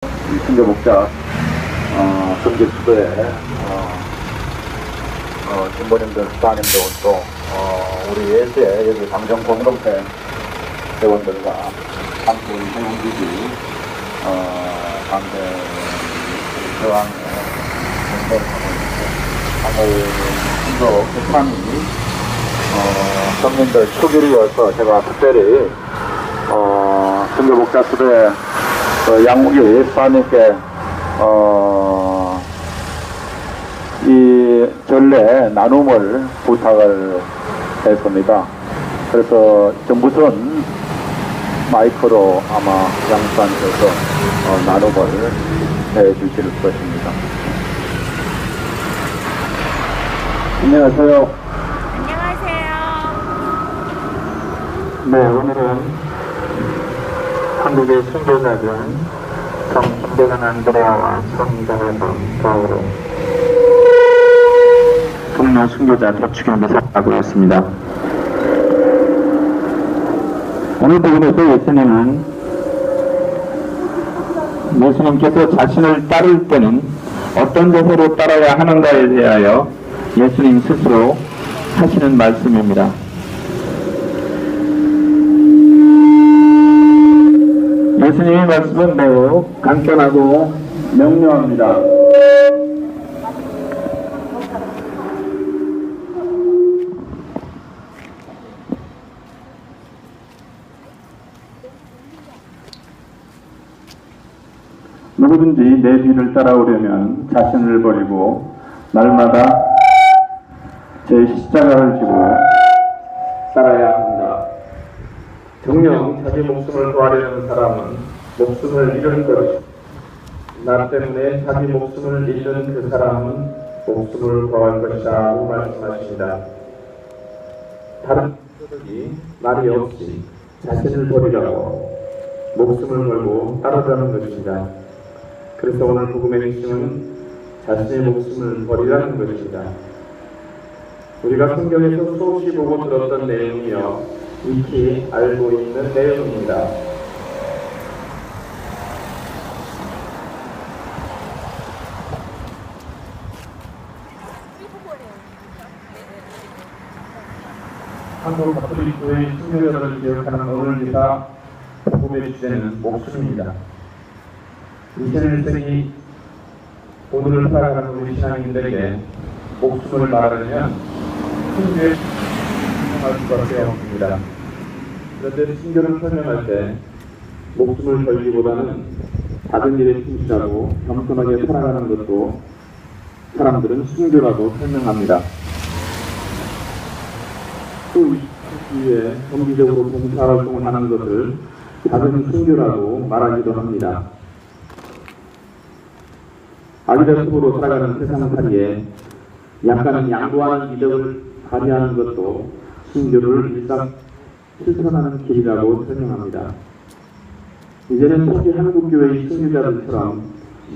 순교 목자 순교 수도에 신부님들, 수사님들 또 우리 예수의 여기 강정 공동체 회원들과 함께 행운기지 강대 교황의 공동을 하고 있고, 오늘 순교 개판이 성민들 축일이어서 제가 특별히 순교 목자 수도에 양무기 수사님께 이 전례 나눔을 부탁을 했습니다. 그래서 좀 무슨 마이크로 아마 양수사님께서 나눔을 해 주실 것입니다. 안녕하세요. 안녕하세요. 네, 오늘은 한국의 순교자들 정신대관 안드레아와 성장에서 좌우로 성령 순교자 도축을 사하고 있습니다. 오늘 부분에서 예수님께서 자신을 따를 때는 어떤 자세로 따라야 하는가에 대하여 예수님 스스로 하시는 말씀입니다. 예수님의 말씀은 매우 간단하고 명료합니다. 누구든지 내 뒤를 따라오려면 자신을 버리고 날마다 제 십자가를 지고 따라야 합니다. 정녕 자기 목숨을 구하려는 사람은 목숨을 잃을 것이고, 나 때문에 자기 목숨을 잃는 그 사람은 목숨을 구할 것이라고 말씀하십니다. 다른 분들이 말이 없이 자신을 버리라고 목숨을 걸고 따르자는 것입니다. 그래서 오늘 복음의 핵심은 자신의 목숨을 버리라는 것입니다. 우리가 성경에서 수없이 보고 들었던 내용이며 익히 알고 있는 내용입니다. 한국 가톨릭 교회의 순교자들을 기억하는 오늘리가 복음의 주제는 목숨입니다. 21세기 오늘을 살아가는 우리 신앙인들에게 목숨을 말하려면 순교의 설명할 수밖에 없습니다. 그런데 순교를 설명할 때 목숨을 걸기보다는 작은 일에 충실하고 겸손하게 살아가는 것도 사람들은 순교라고 설명합니다. 또 이 주위에 정기적으로 봉사활동을 하는 것을 작은 순교라고 말하기도 합니다. 아기다습으로 살아가는 세상살이에 약간 양보하는 이덕을 발휘하는 것도 순교를 일상 실천하는 길이라고 설명합니다. 이제는 초기 한국교회의 순교자들처럼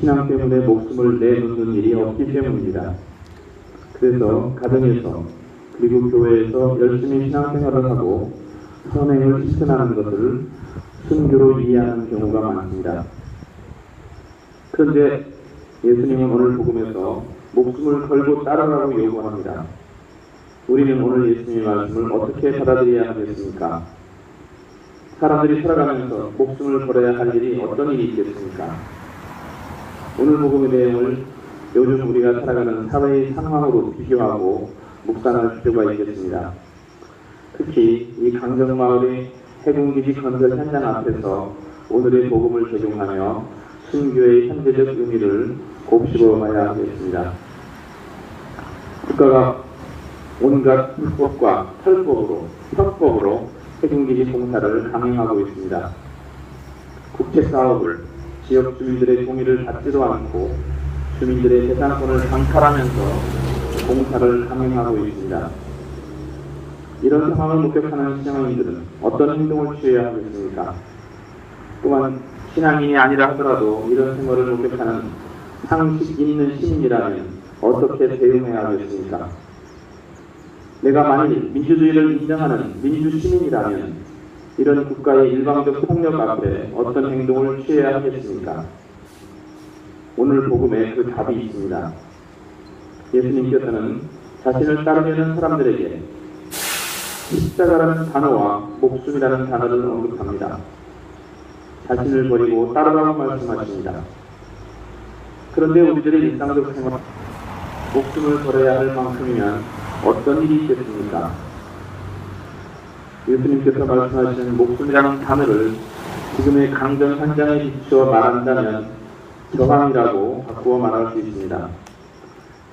신앙 때문에 목숨을 내놓는 일이 없기 때문입니다. 그래서 가정에서 그리고 교회에서 열심히 신앙생활을 하고 선행을 실천하는 것을 순교로 이해하는 경우가 많습니다. 그런데 예수님은 오늘 복음에서 목숨을 걸고 따르라고 요구합니다. 우리는 오늘 예수님의 말씀을 어떻게 받아들여야 하겠습니까? 사람들이 살아가면서 목숨을 걸어야 할 일이 어떤 일이 있겠습니까? 오늘 복음의 내용을 요즘 우리가 살아가는 사회의 상황으로 비교하고 묵상할 필요가 있겠습니다. 특히 이 강정마을의 해군기지 건설 현장 앞에서 오늘의 복음을 적용하며 순교의 현재적 의미를 곱씹어 봐야 하겠습니다. 국가가 온갖 불법과 편법으로 해군기지 공사를 강행하고 있습니다. 국책사업을 지역 주민들의 동의를 받지도 않고 주민들의 재산권을 강탈하면서 공사를 강행하고 있습니다. 이런 상황을 목격하는 신앙인들은 어떤 행동을 취해야 하겠습니까? 또한 신앙인이 아니라 하더라도 이런 생활을 목격하는 상식 있는 시민이라면 어떻게 대응해야 하겠습니까? 내가 만일 민주주의를 인정하는 민주시민이라면 이런 국가의 일방적 폭력 앞에 어떤 행동을 취해야 하겠습니까? 오늘 복음에 그 답이 있습니다. 예수님께서는 자신을 따르려는 사람들에게 십자가라는 단어와 목숨이라는 단어를 언급합니다. 자신을 버리고 따르라고 말씀하십니다. 그런데 우리들의 일상적 생활, 목숨을 걸어야 할 만큼이면 어떤 일이 있겠습니까? 예수님께서 말씀하시는 목숨이라는 단어를 지금의 강전 현장에 비추어 말한다면 저항이라고 바꾸어 말할 수 있습니다.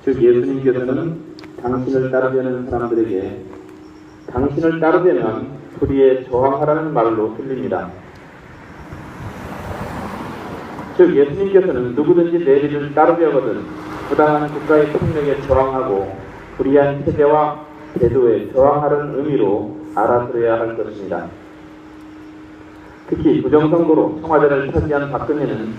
즉 예수님께서는 당신을 따르려는 사람들에게 당신을 따르려면 불의에 저항하라는 말로 들립니다. 즉 예수님께서는 누구든지 내리를 따르려거든 부당한 국가의 폭력에 저항하고 불의한 체제와 제도에 저항하는 의미로 알아들어야 할 것입니다. 특히 부정선거로 청와대를 차지한 박근혜는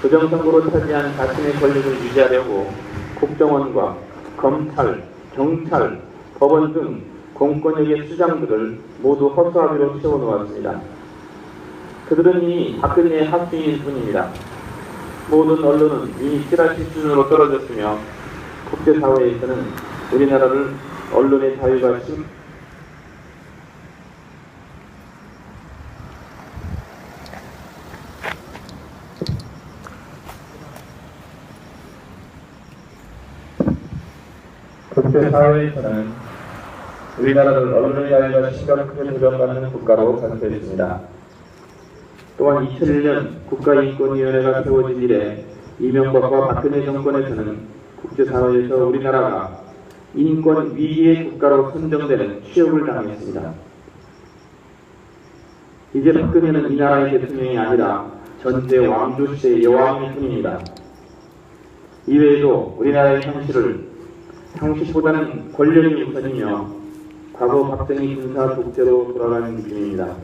부정선거로 차지한 자신의 권력을 유지하려고 국정원과 검찰, 경찰, 법원 등 공권력의 수장들을 모두 허수아비로 채워놓았습니다. 그들은 이미 박근혜의 학생일 뿐입니다. 모든 언론은 이미 찌라시 수준으로 떨어졌으며 국제사회에서는 우리나라를 언론의 자유가 국제사회에서는 우리나라를 언론의 자유가 심각하게 도전받는 국가로 발표했습니다. 또한 2001년 국가인권위원회가 세워진 이래 이명박과 박근혜 정권에서는 국제사회에서 우리나라가 인권 위기의 국가로 선정되는 취업을 당했습니다. 이제 박근혜는 이 나라의 대통령이 아니라 전제 왕조시대의 여왕일 뿐입니다. 이외에도 우리나라의 상식보다는 권력이 우선이며 과거 박정희 군사 독재로 돌아가는 느낌입니다.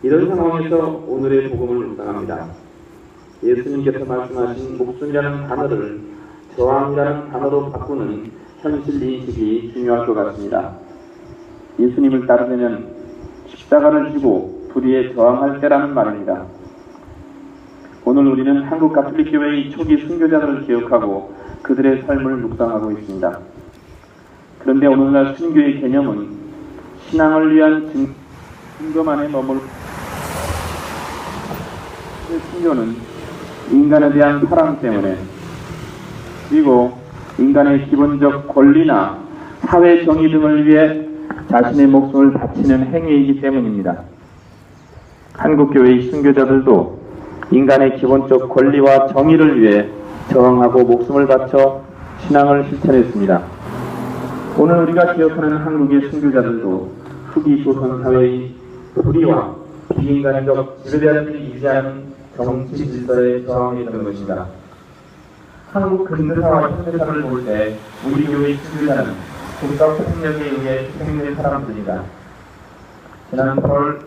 이런 상황에서 오늘의 복음을 묵상합니다. 예수님께서 말씀하신 목숨이라는 단어를 저항이라는 단어로 바꾸는 현실 인식이 중요할 것 같습니다. 예수님을 따르려면 십자가를 지고 불의에 저항할 때라는 말입니다. 오늘 우리는 한국 가톨릭 교회의 초기 순교자들을 기억하고 그들의 삶을 묵상하고 있습니다. 그런데 오늘날 순교의 개념은 신앙을 위한 증거만에 머물 순교는 인간에 대한 사랑 때문에 그리고 인간의 기본적 권리나 사회 정의 등을 위해 자신의 목숨을 바치는 행위이기 때문입니다. 한국교회의 순교자들도 인간의 기본적 권리와 정의를 위해 저항하고 목숨을 바쳐 신앙을 실천했습니다. 오늘 우리가 기억하는 한국의 순교자들도 후기 조선 사회의 불의와 비인간적 지배자들이 유지하는 정치 질서에 저항했던 것입니다. 한국 근대사와 현대사를 볼 때 우리 교회의 순교자는 국가 폭력에 의해 희생된 사람들입니다. 지난 8월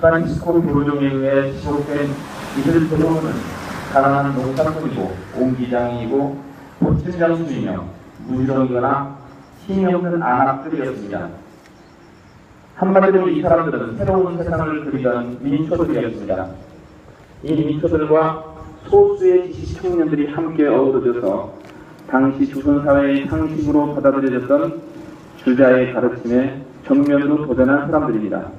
프란치스코 교종에 의해 지속된 이들 대부분은 가난한 농사꾼이고 옹기장이고 보침장수이며 무지렁이거나 힘이 없는 안악들이었습니다. 한마디로 이 사람들은 새로운 세상을 그리던 민초들이었습니다. 이 민초들과 소수의 지식 청년들이 함께 어우러져서 당시 조선사회의 상식으로 받아들여졌던 주자의 가르침에 정면으로 도전한 사람들입니다.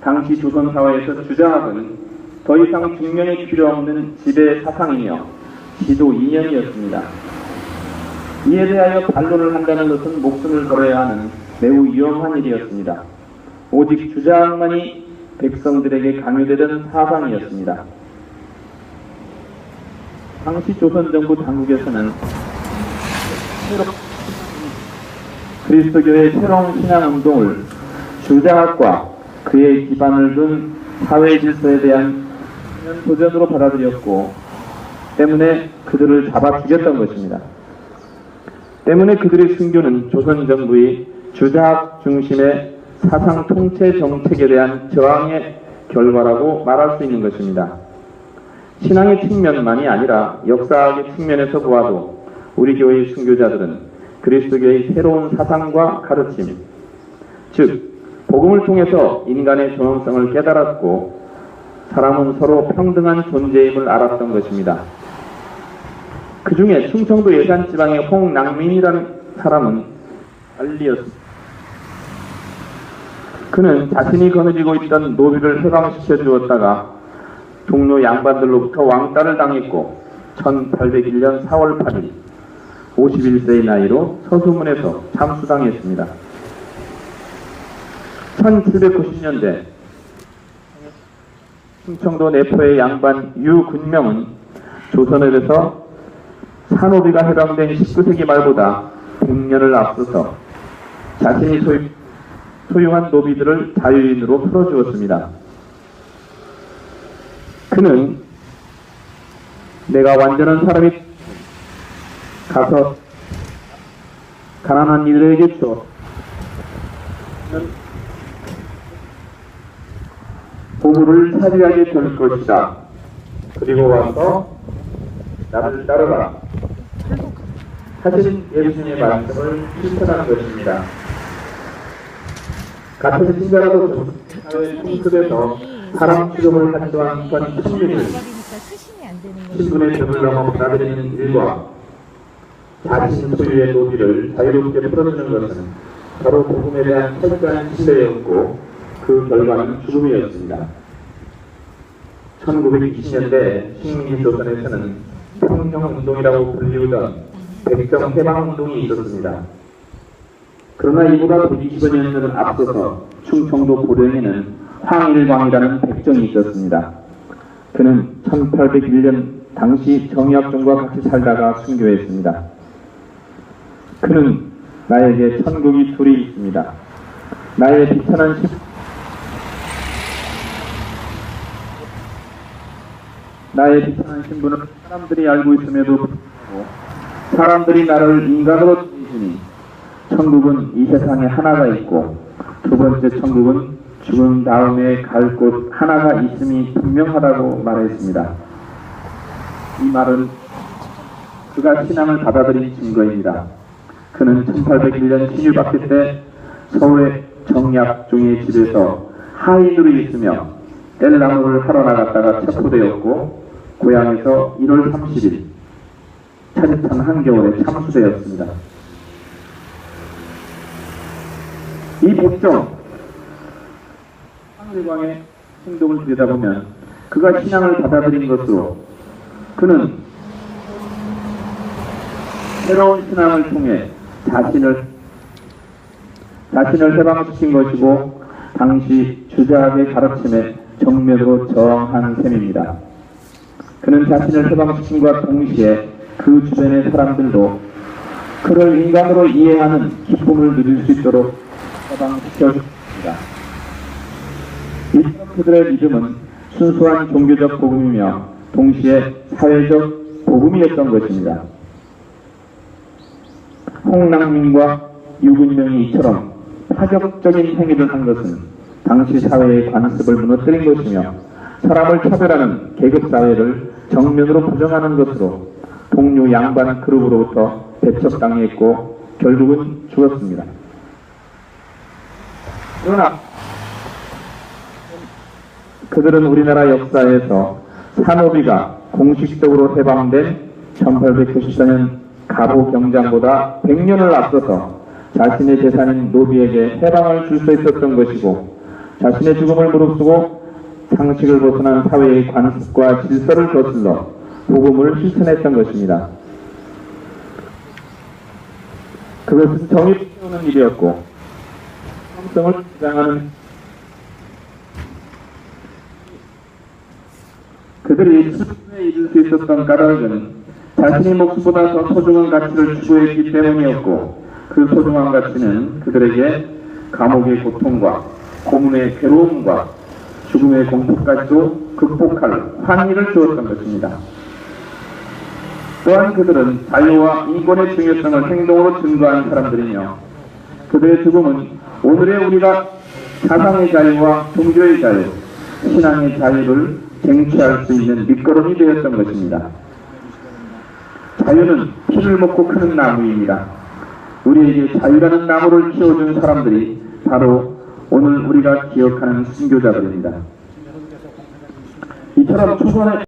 당시 조선사회에서 주자학은 더 이상 중명이 필요 없는 지배 사상이며 지도 이념이었습니다. 이에 대하여 반론을 한다는 것은 목숨을 걸어야 하는 매우 위험한 일이었습니다. 오직 주자학만이 백성들에게 강요되던 사상이었습니다. 당시 조선정부 당국에서는 그리스도교의 새로운 신앙운동을 주자학과 그의 기반을 둔 사회 질서에 대한 도전으로 받아들였고 때문에 그들을 잡아 죽였던 것입니다. 때문에 그들의 순교는 조선정부의 주자학 중심의 사상 통체 정책에 대한 저항의 결과라고 말할 수 있는 것입니다. 신앙의 측면만이 아니라 역사학의 측면에서 보아도 우리 교회의 순교자들은 그리스도교의 새로운 사상과 가르침, 즉 복음을 통해서 인간의 존엄성을 깨달았고 사람은 서로 평등한 존재임을 알았던 것입니다. 그 중에 충청도 예산지방의 홍낭민이라는 사람은 알리였습니다. 그는 자신이 거느리고 있던 노비를 해방시켜 주었다가 동료 양반들로부터 왕따를 당했고 1801년 4월 8일 51세의 나이로 서수문에서 참수당했습니다. 1790년대 충청도 내포의 양반 유근명은 조선을에서 산호비가 해방된 19세기 말보다 100년을 앞서서 자신이 소유한 노비들을 자유인으로 풀어주었습니다. 그는 내가 완전한 사람이 가서 가난한 이들에게 줘 보물을 차지하게 될 것이다. 그리고 와서 나를 따르라. 하신 예수님의 말씀을 실천한 것입니다. 같은 신자라도 사회 풍습에서 사람 취급을 한정한 건 신분을 신분의 벽을 넘어 받아들이는 일과 자신 소유의 노비를 자유롭게 풀어주는 것은 바로 복음에 대한 철저한 신뢰였고 그 결과는 죽음이었습니다. 1920년대 식민지 조선에서는 평정운동이라고 불리우던 백정해방운동이 있었습니다. 그러나 이보다 120여 년을 앞서서 충청도 고령에는 황일광이라는 백정이 있었습니다. 그는 1801년 당시 정약종과 같이 살다가 순교했습니다. 그는 나에게 천국이 둘이 있습니다. 나의 비천한 신분을 사람들이 알고 있음에도 불구하고 사람들이 나를 인간으로 여기니 천국은 이 세상에 하나가 있고 두 번째 천국은 죽은 다음에 갈 곳 하나가 있음이 분명하다고 말했습니다. 이 말은 그가 신앙을 받아들인 증거입니다. 그는 1801년 신유박해 때 서울의 정약종의 집에서 하인으로 있으며 뗄나무를 하러 나갔다가 체포되었고 고향에서 1월 30일 차디찬 한겨울에 참수되었습니다. 이 백정 황일광의 행동을 들여다보면 그가 신앙을 받아들인 것으로 그는 새로운 신앙을 통해 자신을 해방시킨 것이고 당시 주자학의 가르침에 정면으로 저항한 셈입니다. 그는 자신을 해방시킨과 동시에 그 주변의 사람들도 그를 인간으로 이해하는 기쁨을 누릴 수 있도록 해방시켜줍니다. 이처럼 그들의 믿음은 순수한 종교적 복음이며 동시에 사회적 복음이었던 것입니다. 홍낭민과 유근명이 이처럼 파격적인 행위를 한 것은 당시 사회의 관습을 무너뜨린 것이며 사람을 차별하는 계급사회를 정면으로 부정하는 것으로 동료 양반 그룹으로부터 배척당했고 결국은 죽었습니다. 그러나 그들은 우리나라 역사에서 산호비가 공식적으로 해방된 1894년 갑오 경장보다 100년을 앞서서 자신의 재산인 노비에게 해방을 줄 수 있었던 것이고 자신의 죽음을 무릅쓰고 상식을 벗어난 사회의 관습과 질서를 거슬러 복음을 실천했던 것입니다. 그것은 정의를 세우는 일이었고 성성을 주장하는 그들이 스스로에 이룰 수 있었던 까닭은 자신의 목숨보다 더 소중한 가치를 추구했기 때문이었고 그 소중한 가치는 그들에게 감옥의 고통과 고문의 괴로움과 죽음의 공포까지도 극복할 환희를 주었던 것입니다. 또한 그들은 자유와 인권의 중요성을 행동으로 증거한 사람들이며 그들의 죽음은 오늘의 우리가 사상의 자유와 종교의 자유, 신앙의 자유를 쟁취할 수 있는 밑거름이 되었던 것입니다. 자유는 피를 먹고 크는 나무입니다. 우리에게 자유라는 나무를 키워준 사람들이 바로 오늘 우리가 기억하는 순교자들입니다. 이처럼 초선의